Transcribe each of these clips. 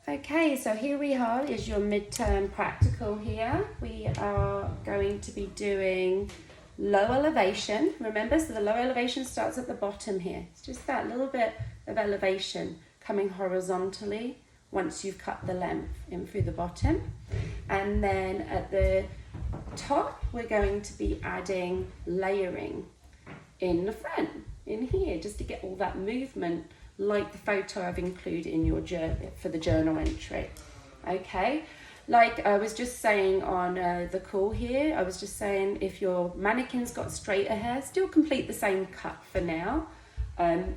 Okay, so here we are, is your midterm practical here. We are going to be doing low elevation. Remember, so the low elevation starts at the bottom here. It's just that little bit of elevation coming horizontally once you've cut the length in through the bottom. And then at the top, we're going to be adding layering in the front, in here, just to get all that movement like the photo I've included in your for the journal entry. Okay, like I was just saying on the call here, I was just saying if your mannequin's got straighter hair, still complete the same cut for now.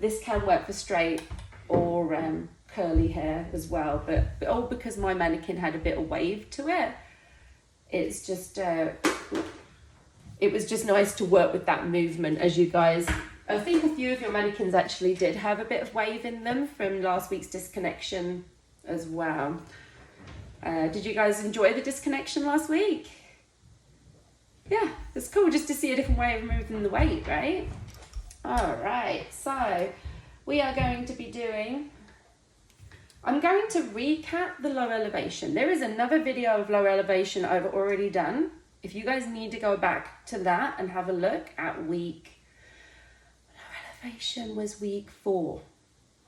This can work for straight or curly hair as well, but all because my mannequin had a bit of wave to it. It's just, it was just nice to work with that movement, as you guys, I think a few of your mannequins actually did have a bit of wave in them from last week's disconnection as well. Did you guys enjoy the disconnection last week? Yeah, it's cool just to see a different way of moving the weight, right? All right, so we are going to be doing, I'm going to recap the low elevation. There is another video of low elevation I've already done. If you guys need to go back to that and have a look at week, low elevation was week 4.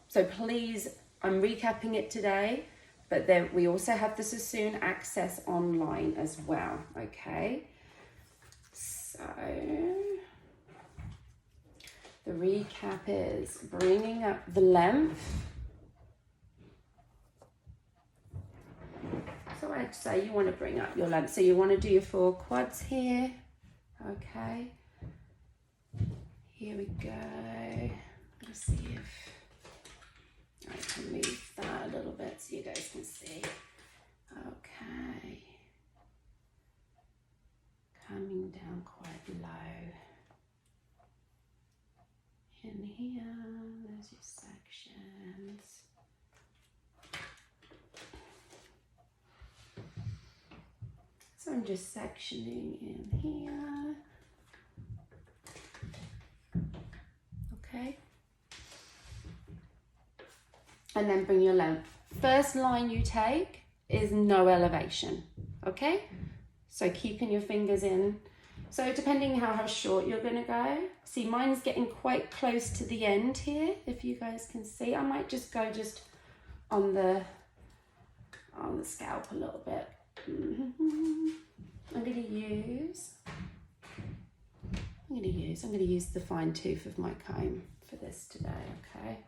So please, I'm recapping it today, but then we also have the Sassoon Access online as well, okay? So the recap is bringing up the length. So I'd say you want to bring up your length. So you want to do your 4 quads here. Okay. Here we go. Let's see if I can move that a little bit so you guys can see. Okay. Coming down quite low. In here, there's your sections. So I'm just sectioning in here. Okay. And then bring your length. First line you take is no elevation. Okay? So keeping your fingers in. So depending how short you're gonna go. See, mine's getting quite close to the end here, if you guys can see. I might just go just on the scalp a little bit. I'm going to use the fine tooth of my comb for this today, okay?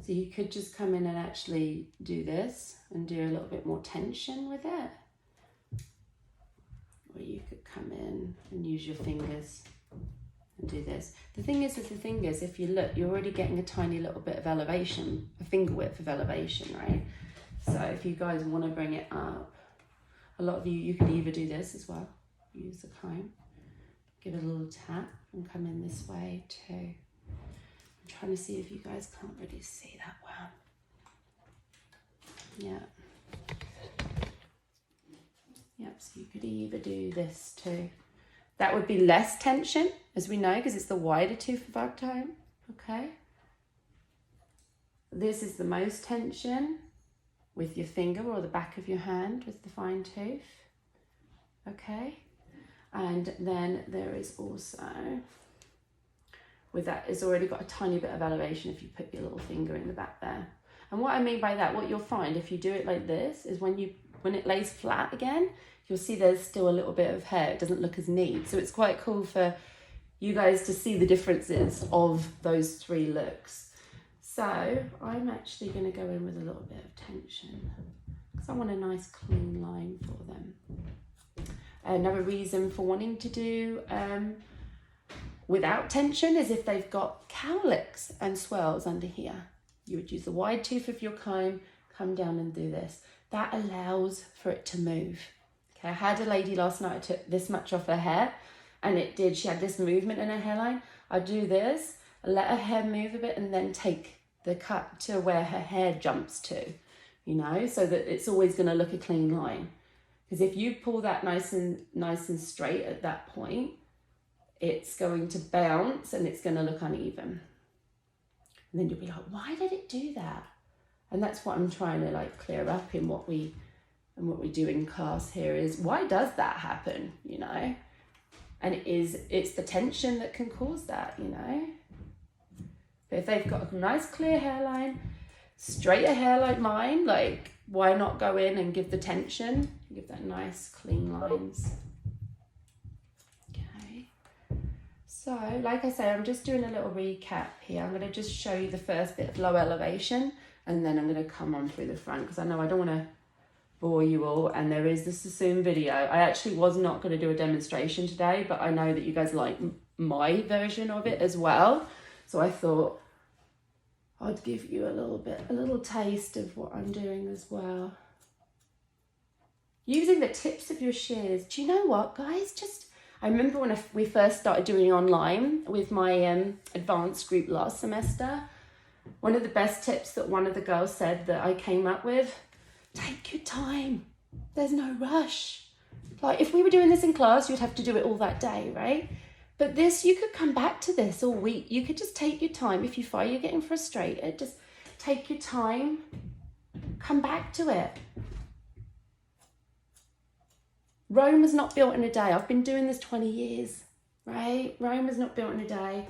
So you could just come in and actually do this and do a little bit more tension with it. Or you could come in and use your fingers and do this. The thing is with the fingers, if you look, you're already getting a tiny little bit of elevation, a finger width of elevation, right? So if you guys want to bring it up, a lot of you could either do this as well, use the comb, give it a little tap and come in this way too. I'm trying to see if you guys can't really see that well. Yeah. Yep, so you could either do this too. That would be less tension, as we know, because it's the wider tooth of our comb, okay? This is the most tension with your finger or the back of your hand with the fine tooth, okay? And then there is also, with that, it's already got a tiny bit of elevation if you put your little finger in the back there. And what I mean by that, what you'll find if you do it like this, is when it lays flat again, you'll see there's still a little bit of hair. It doesn't look as neat. So it's quite cool for you guys to see the differences of those 3 looks. So I'm actually going to go in with a little bit of tension because I want a nice clean line for them. Another reason for wanting to do without tension is if they've got cowlicks and swirls under here. You would use the wide tooth of your comb, come down and do this. That allows for it to move. Okay, I had a lady last night, I took this much off her hair and she had this movement in her hairline. I do this, I let her hair move a bit and then take the cut to where her hair jumps to, you know, so that it's always going to look a clean line. Because if you pull that nice and straight at that point, it's going to bounce and it's going to look uneven. And then you'll be like, why did it do that? And that's what I'm trying to like clear up in what we do in class here is, why does that happen, you know? And it's the tension that can cause that, you know? But if they've got a nice clear hairline, straighter hair like mine, like why not go in and give the tension, give that nice clean lines. Okay. So, like I say, I'm just doing a little recap here. I'm going to just show you the first bit of low elevation, and then I'm going to come on through the front, because I know I don't want to bore you all, and there is the Sassoon video. I actually was not going to do a demonstration today, but I know that you guys like my version of it as well. So I thought I'd give you a little taste of what I'm doing as well. Using the tips of your shears. Do you know what, guys? I remember when we first started doing online with my advanced group last semester, one of the best tips that one of the girls said that I came up with, take your time. There's no rush. Like if we were doing this in class, you'd have to do it all that day, right? But this, you could come back to this all week. You could just take your time. If you find you're getting frustrated, just take your time, come back to it. Rome was not built in a day. I've been doing this 20 years, right? Rome was not built in a day.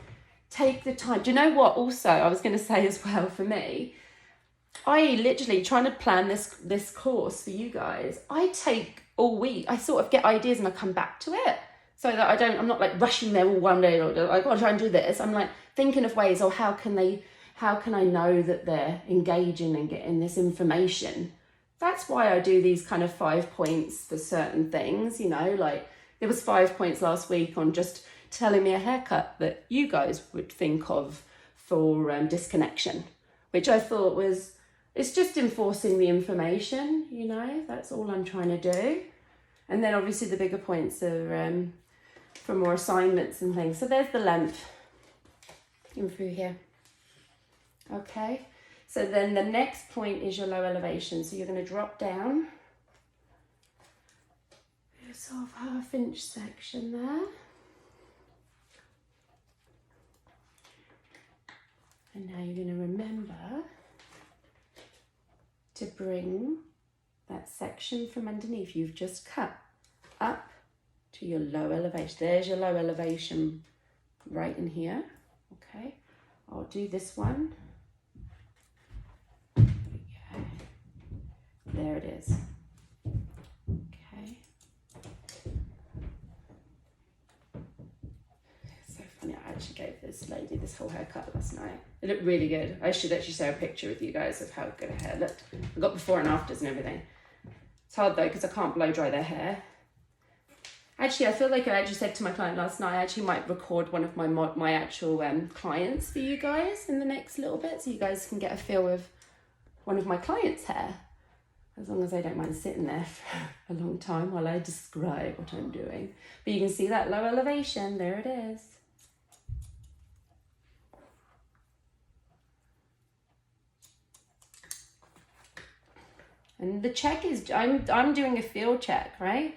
Take the time. Do you know what also I was going to say as well for me? I literally trying to plan this course for you guys. I take all week. I sort of get ideas and I come back to it. So that I'm not like rushing there all one day, or I've got to try and do this. I'm like thinking of ways, how can I know that they're engaging and getting this information? That's why I do these kind of 5 points for certain things, you know, like there was 5 points last week on just telling me a haircut that you guys would think of for disconnection, which I thought it's just enforcing the information, you know, that's all I'm trying to do. And then obviously the bigger points are for more assignments and things. So there's the length in through here. Okay, so then the next point is your low elevation. So you're going to drop down your sort of half-inch section there. And now you're going to remember to bring that section from underneath you've just cut up to your low elevation. There's your low elevation right in here. Okay, I'll do this one. There we go. There it is. Okay. So funny, I actually gave this lady this whole haircut last night. It looked really good. I should actually share a picture with you guys of how good her hair looked. I got before and afters and everything. It's hard though because I can't blow dry their hair. Actually, I feel like I actually said to my client last night, I actually might record one of my actual clients for you guys in the next little bit, so you guys can get a feel of one of my clients' hair, as long as I don't mind sitting there for a long time while I describe what I'm doing. But you can see that low elevation, there it is. And the check is, I'm doing a field check, right?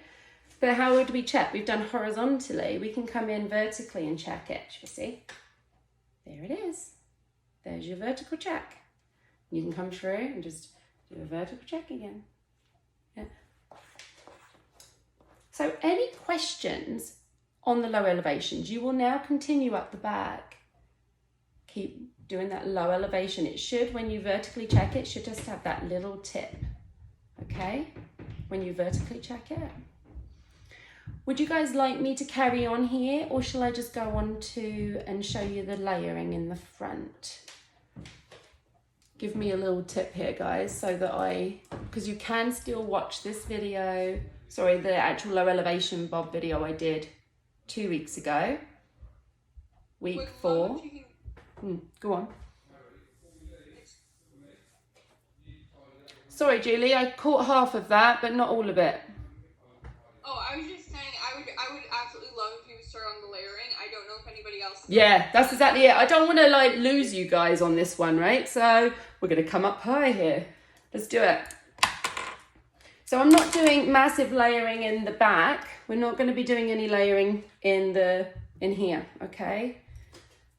But how would we check? We've done horizontally. We can come in vertically and check it. You see? There it is. There's your vertical check. You can come through and just do a vertical check again. Yeah. So any questions on the low elevations? You will now continue up the back. Keep doing that low elevation. It should, when you vertically check it, should just have that little tip. Okay? When you vertically check it. Would you guys like me to carry on here, or shall I just go on to and show you the layering in the front? Give me a little tip here, guys, so that because you can still watch this video, sorry, the actual low elevation bob video I did 2 weeks ago, week 4. Go on. Sorry, Julie, I caught half of that, but not all of it. Oh, I was just saying, I would absolutely love if you would start on the layering. I don't know if anybody else. Yeah, that's exactly it. I don't want to like lose you guys on this one, right? So we're going to come up high here. Let's do it. So I'm not doing massive layering in the back. We're not going to be doing any layering in here, okay?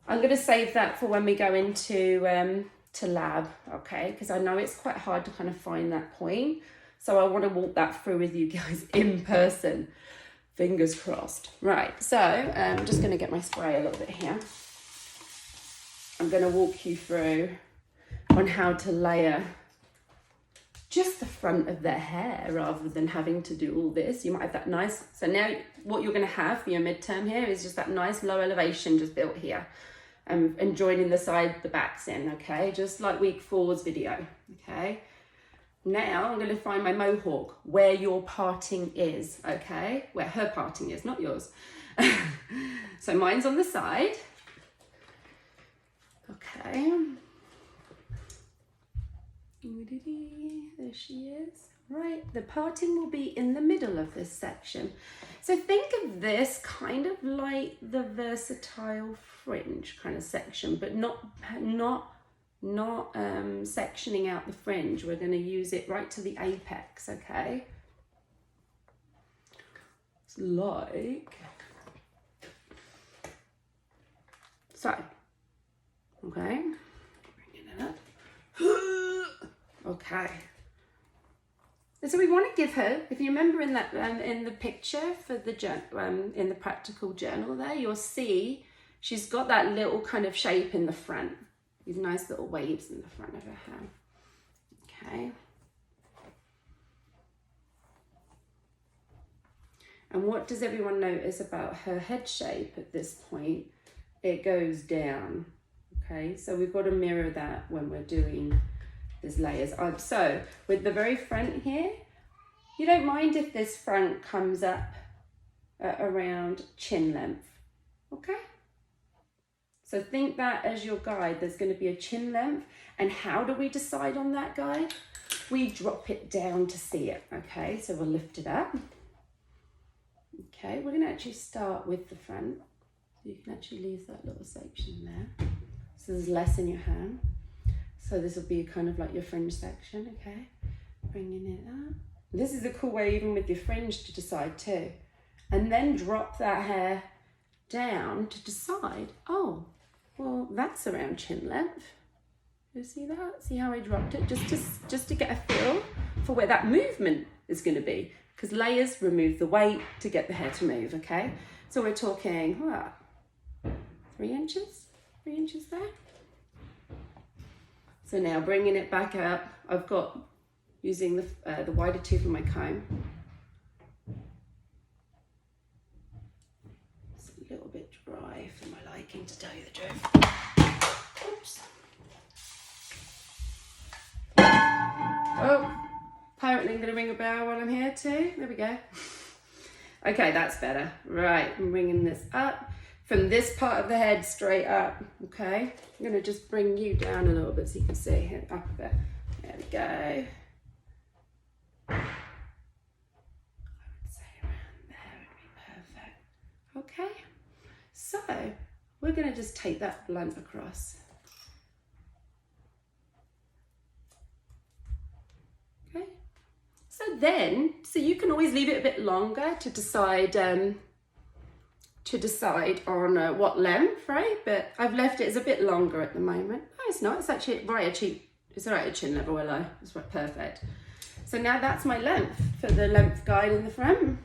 I'm going to save that for when we go into to lab, okay? Because I know it's quite hard to kind of find that point. So I want to walk that through with you guys in person. Fingers crossed. Right, so I'm just going to get my spray a little bit here. I'm going to walk you through on how to layer just the front of their hair rather than having to do all this. You might have that nice, so now what you're going to have for your midterm here is just that nice low elevation just built here, and joining the side, the backs in, okay? Just like week 4's video, okay? Now I'm going to find my mohawk where your parting is, okay? Where her parting is, not yours. So mine's on the side. Okay. There she is. Right, the parting will be in the middle of this section. So think of this kind of like the versatile fringe kind of section, but not sectioning out the fringe. We're going to use it right to the apex, okay? It's like so. Okay, bringing it up. Okay. And so we want to give her, if you remember in that in the picture for the in the practical journal there, you'll see she's got that little kind of shape in the front. These nice little waves in the front of her hair. Okay. And what does everyone notice about her head shape at this point? It goes down. Okay, so we've got to mirror that when we're doing these layers. So with the very front here, you don't mind if this front comes up at around chin length, okay? So think that as your guide, there's going to be a chin length. And how do we decide on that guide? We drop it down to see it, okay? So we'll lift it up. Okay, we're going to actually start with the front. You can actually leave that little section there. So there's less in your hand. So this will be kind of like your fringe section, okay? Bringing it up. This is a cool way even with your fringe to decide too. And then drop that hair down to decide, oh, well, that's around chin length. You see that? See how I dropped it? Just to get a feel for where that movement is going to be. Because layers remove the weight to get the hair to move, okay? So we're talking, what, 3 inches? 3 inches there. So now bringing it back up, I've got, using the wider tooth of my comb. It's a little bit dry for my liking, to tell you the truth. Oops. Oh, apparently I'm going to ring a bell while I'm here too. There we go. Okay, that's better. Right, I'm bringing this up. From this part of the head straight up, okay? I'm gonna just bring you down a little bit so you can see it up a bit. There we go. I would say around there would be perfect. Okay, so we're gonna just take that blunt across. Okay, so you can always leave it a bit longer to decide on what length, right? But I've left it as a bit longer at the moment. No, it's not. It's actually it's right at chin level, low. It's right, perfect. So now that's my length for the length guide in the front.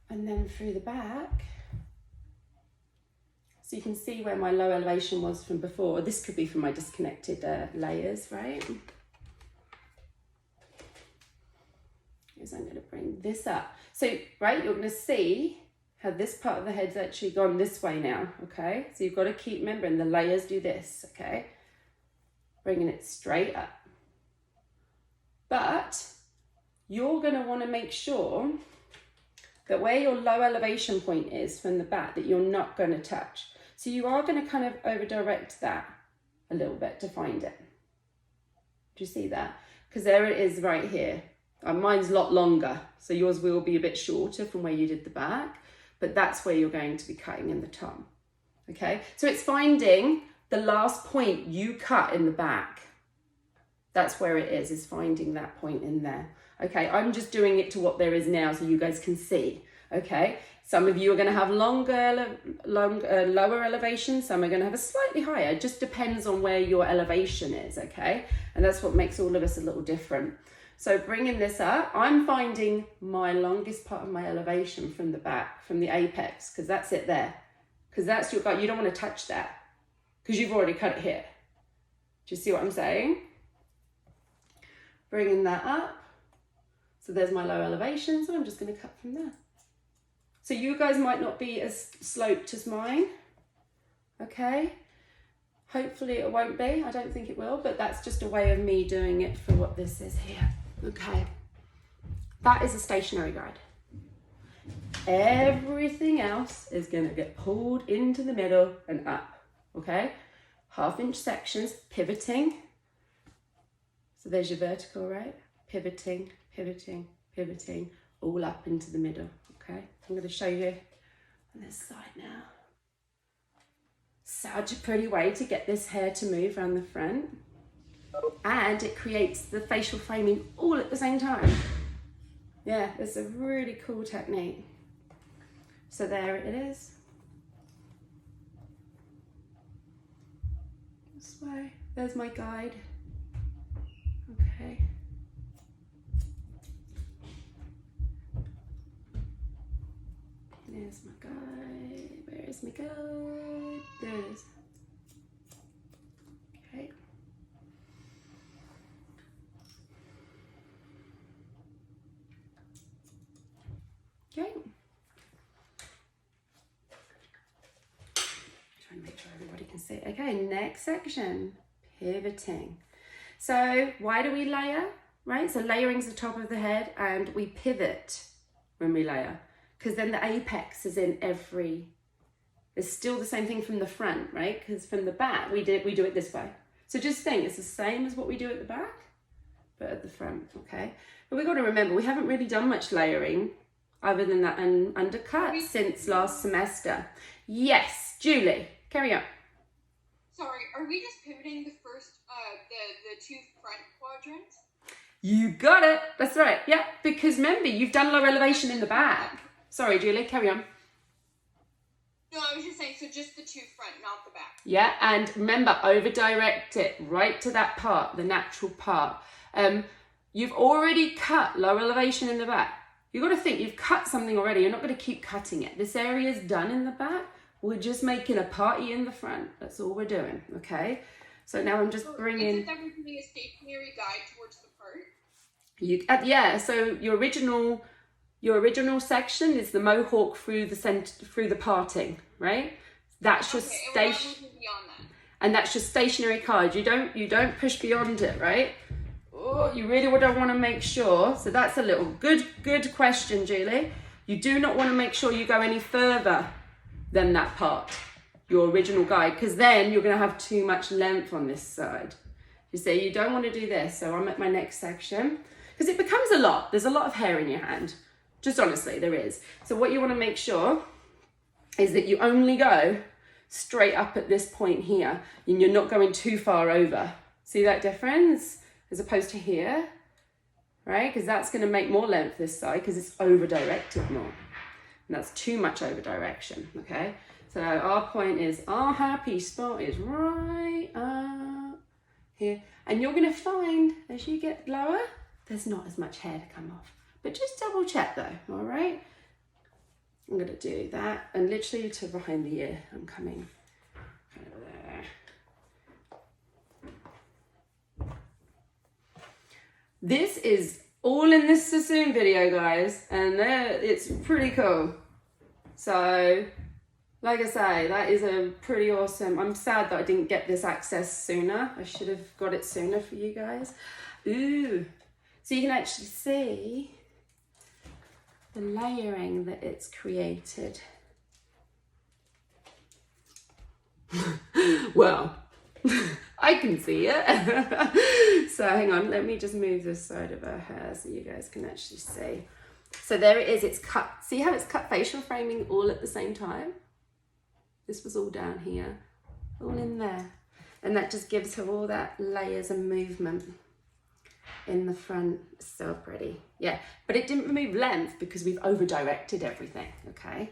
And then through the back. So you can see where my low elevation was from before. This could be from my disconnected layers, right? Is I'm going to bring this up. So, right, you're going to see how this part of the head's actually gone this way now, okay? So you've got to keep remembering the layers do this, okay? Bringing it straight up. But you're going to want to make sure that where your low elevation point is from the back, that you're not going to touch. So you are going to kind of over direct that a little bit to find it. Do you see that? Because there it is right here. Mine's a lot longer, so yours will be a bit shorter from where you did the back, but that's where you're going to be cutting in the top. Okay, so it's finding the last point you cut in the back. That's where it is finding that point in there. Okay, I'm just doing it to what there is now so you guys can see. Okay, some of you are going to have lower elevation, some are going to have a slightly higher. It just depends on where your elevation is, okay? And that's what makes all of us a little different. So bringing this up, I'm finding my longest part of my elevation from the back, from the apex, because that's it there. Because that's your guide. You don't want to touch that because you've already cut it here. Do you see what I'm saying? Bringing that up. So there's my low elevation, so I'm just going to cut from there. So you guys might not be as sloped as mine, okay? Hopefully it won't be, I don't think it will, but that's just a way of me doing it for what this is here, okay? That is a stationary guide. Everything else is going to get pulled into the middle and up, okay? 1/2 inch sections, pivoting. So there's your vertical, right? Pivoting, pivoting, pivoting, all up into the middle, okay? I'm going to show you on this side now. Such a pretty way to get this hair to move around the front. And it creates the facial framing all at the same time. Yeah, it's a really cool technique. So there it is. This way, there's my guide. Okay. There's my guide. Where is my guide? There it is. Okay. Okay. Trying to make sure everybody can see. Okay, next section, pivoting. So why do we layer, right? So layering is the top of the head and we pivot when we layer because then the apex is in every, it's still the same thing from the front, right? Because from the back, we do it this way. So just think, it's the same as what we do at the back, but at the front, okay? But we've got to remember, we haven't really done much layering other than that undercut since last semester. Yes, Julie, carry on. Sorry, are we just pivoting the first, the 2 front quadrants? You got it. That's right. Yeah, because remember, you've done low elevation in the back. Sorry, Julie, carry on. No, I was just saying, so just the 2 front, not the back. Yeah, and remember, over direct it right to that part, the natural part. You've already cut low elevation in the back. You've got to think, you've cut something already. You're not going to keep cutting it. This area is done in the back. We're just making a party in the front. That's all we're doing, okay? So now I'm just bringing... Is it everything a stationary guide towards the part? Yeah, so your original section is the mohawk through the center, through the parting, right? That's your station, and that's your stationary card. You don't push beyond it, right? Oh, you really would want to make sure. So that's a little good question, Julie. You do not want to make sure you go any further than that part, your original guide, because then you're going to have too much length on this side. You see, you don't want to do this. So I'm at my next section because it becomes a lot. There's a lot of hair in your hand. Just honestly, there is. So what you want to make sure is that you only go straight up at this point here and you're not going too far over. See that difference? As opposed to here, right? Because that's going to make more length this side because it's over directed more. And that's too much over direction, okay? So our point is, our happy spot is right up here. And you're going to find, as you get lower, there's not as much hair to come off. But just double check though, all right? I'm going to do that. And literally to behind the ear, I'm coming kind of there. This is all in this Sassoon video, guys. And it's pretty cool. So, like I say, that is a pretty awesome. I'm sad that I didn't get this access sooner. I should have got it sooner for you guys. Ooh. So you can actually see the layering that it's created. Well, I can see it. So hang on, let me just move this side of her hair so you guys can actually see. So there it is, it's cut. See how it's cut facial framing all at the same time? This was all down here, all in there. And that just gives her all that layers and movement. in the front. So pretty. Yeah, but it didn't remove length because we've over directed everything, okay?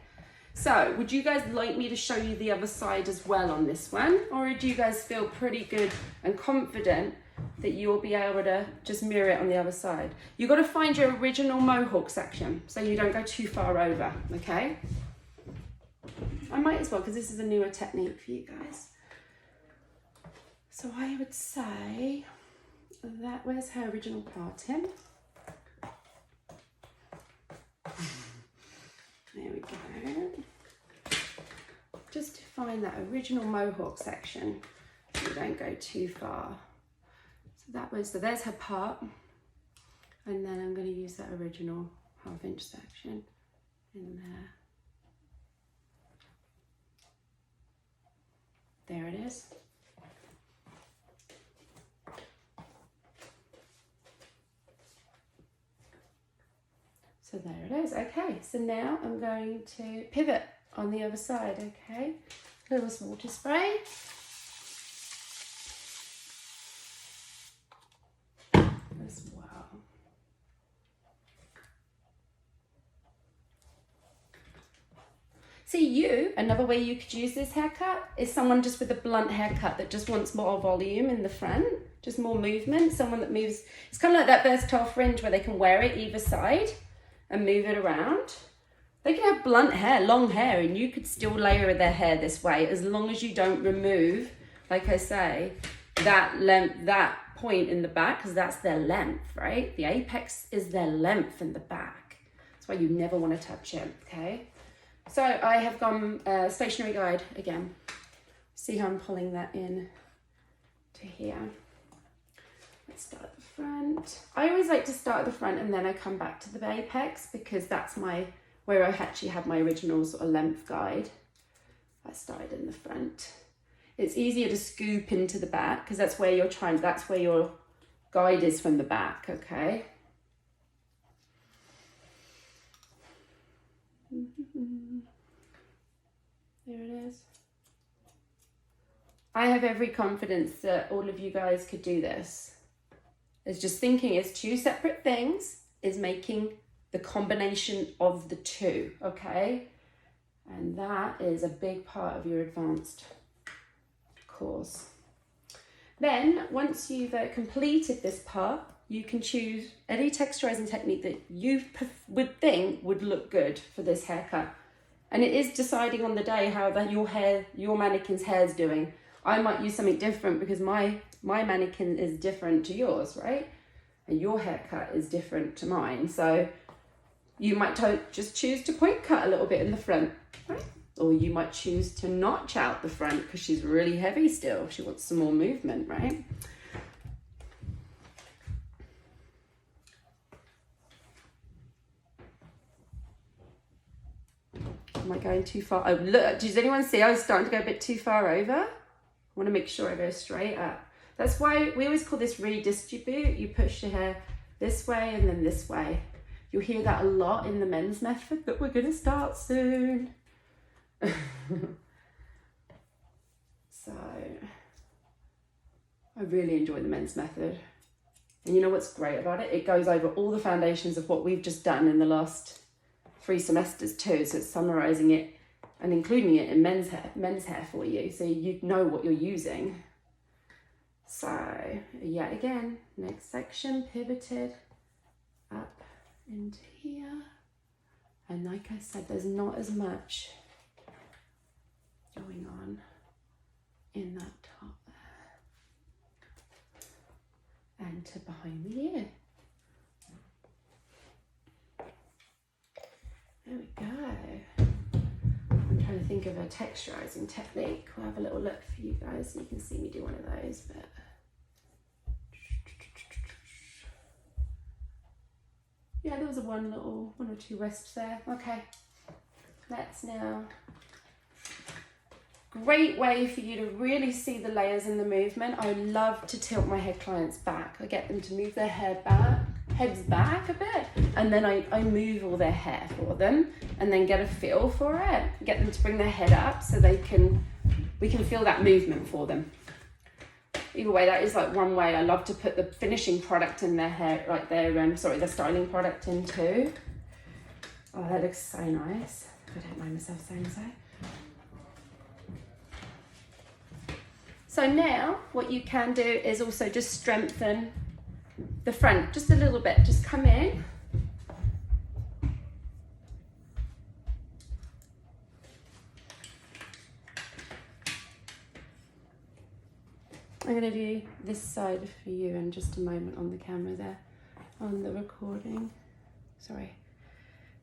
So would you guys like me to show you the other side as well on this one? Or do you guys feel pretty good and confident that you'll be able to just mirror it on the other side? You've got to find your original mohawk section so you don't go too far over, okay? I might as well, because this is a newer technique for you guys. So I would say that, where's her original parting? There we go. Just to find that original mohawk section so you don't go too far. So there's her part, and then I'm going to use that original 1/2 inch section in there. There it is. So there it is. Okay, so now I'm going to pivot on the other side, okay? Little water spray. As well. See, another way you could use this haircut is someone just with a blunt haircut that just wants more volume in the front, just more movement, someone that moves. It's kind of like that versatile fringe where they can wear it either side and move it around. They can have blunt hair, long hair, and you could still layer their hair this way as long as you don't remove, like I say, that length, that point in the back, because that's their length, right? The apex is their length in the back. That's why you never want to touch it, okay? So I have gone stationary guide again. See how I'm pulling that in to here. Let's start at the front. I always like to start at the front and then I come back to the apex because that's where I actually had my original sort of length guide. I started in the front. It's easier to scoop into the back because that's where your guide is from the back, okay? There it is. I have every confidence that all of you guys could do this. It's just thinking it's two separate things is making the combination of the two, okay? And that is a big part of your advanced course. Then once you've completed this part, you can choose any texturizing technique that you would think would look good for this haircut. And it is deciding on the day how your mannequin's hair is doing. I might use something different because my mannequin is different to yours, right? And your haircut is different to mine. So you might just choose to point cut a little bit in the front, right? Or you might choose to notch out the front because she's really heavy still. She wants some more movement, right? Am I going too far? Oh, look, does anyone see I was starting to go a bit too far over? I want to make sure I go straight up. That's why we always call this redistribute. You push your hair this way and then this way. You'll hear that a lot in the men's method that we're going to start soon. So, I really enjoy the men's method. And you know what's great about it? It goes over all the foundations of what we've just done in the last 3 semesters too. So it's summarizing it and including it in men's hair for you. So you know what you're using. So yet again, next section, pivoted up into here. And like I said, there's not as much going on in that top there. And to behind the ear. There we go. I'm trying to think of a texturizing technique. We'll have a little look for you guys so you can see me do one of those. But yeah, there was one or two wisps there. Okay, let's now. Great way for you to really see the layers in the movement. I love to tilt my head clients back. I get them to move their heads back a bit, and then I move all their hair for them and then get a feel for it. Get them to bring their head up so we can feel that movement for them. either way, that is like one way I love to put the finishing product in their hair, like the styling product in too. Oh, that looks so nice. I don't mind myself saying so. So now what you can do is also just strengthen the front just a little bit. Just come in. I'm going to do this side for you in just a moment on the camera there, on the recording. Sorry,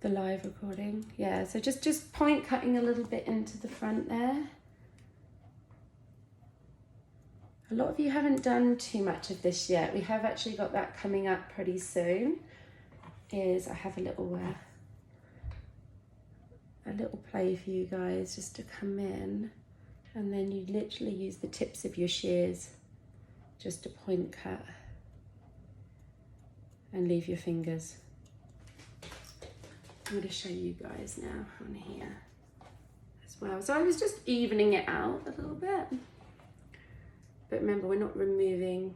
the live recording. Yeah, so just point cutting a little bit into the front there. A lot of you haven't done too much of this yet. We have actually got that coming up pretty soon. I have a little play for you guys just to come in, and then you literally use the tips of your shears just to point cut and leave your fingers. I'm going to show you guys now on here as well. So I was just evening it out a little bit. But remember, we're not removing,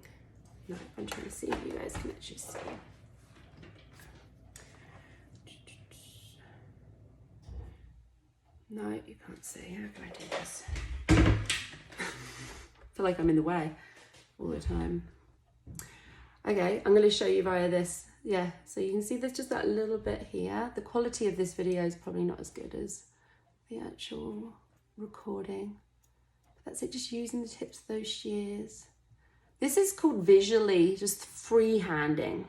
no, I'm trying to see if you guys can actually see. No, you can't see. How can I do this? I feel like I'm in the way all the time. Okay, I'm going to show you via this. Yeah, so you can see there's just that little bit here. The quality of this video is probably not as good as the actual recording. That's it, just using the tips of those shears. This is called visually just freehanding.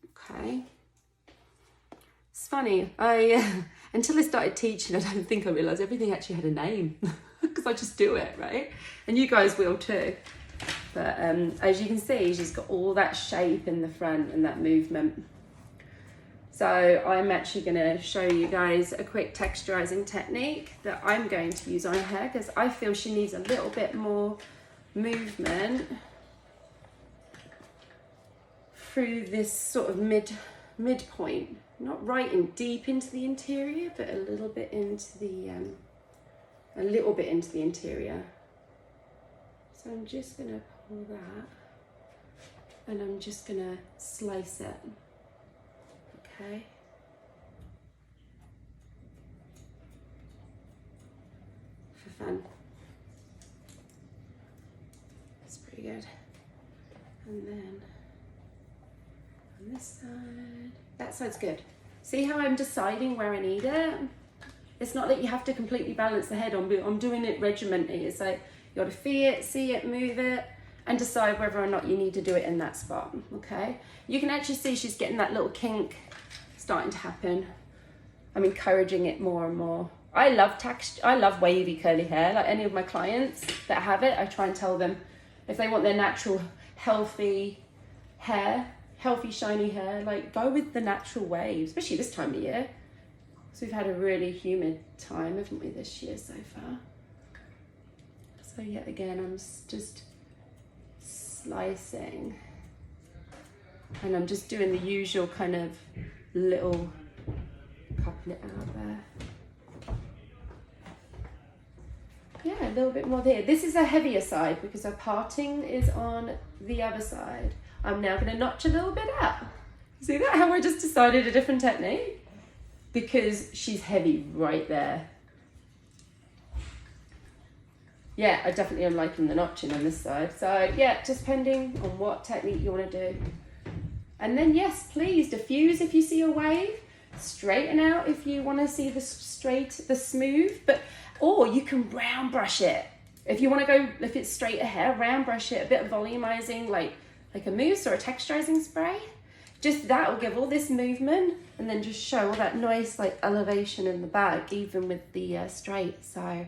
Okay. It's funny, until I started teaching, I don't think I realised everything actually had a name because I just do it, right? And you guys will too. But as you can see, she's got all that shape in the front and that movement. So I'm actually going to show you guys a quick texturizing technique that I'm going to use on her because I feel she needs a little bit more movement through this sort of midpoint, not right in deep into the interior, but a little bit into the interior. So I'm just going to pull that and I'm just going to slice it. Okay. For fun. That's pretty good. And then on this side, that side's good. See how I'm deciding where I need it? It's not that you have to completely balance the head on, but I'm doing it regimentally. It's like you gotta see it, move it, and decide whether or not you need to do it in that spot, okay? You can actually see she's getting that little kink starting to happen. I'm encouraging it more and more. I love wavy curly hair. Like any of my clients that have it, I try and tell them if they want their natural healthy hair, healthy shiny hair, like go with the natural waves, especially this time of year. So we've had a really humid time, haven't we, this year so far? So yet again, I'm just slicing, and I'm just doing the usual kind of little couplet out there. Yeah, a little bit more there. This is a heavier side because her parting is on the other side. I'm now going to notch a little bit out. See that? How I just decided a different technique? Because she's heavy right there. Yeah, I definitely am liking the notching on this side. So yeah, just depending on what technique you want to do. And then yes, please diffuse if you see a wave, straighten out if you want to see the smooth, or you can round brush it. If you want to go, if it's straighter hair, round brush it, a bit of volumizing like a mousse or a texturizing spray. Just that will give all this movement and then just show all that nice like elevation in the back, even with the straight. So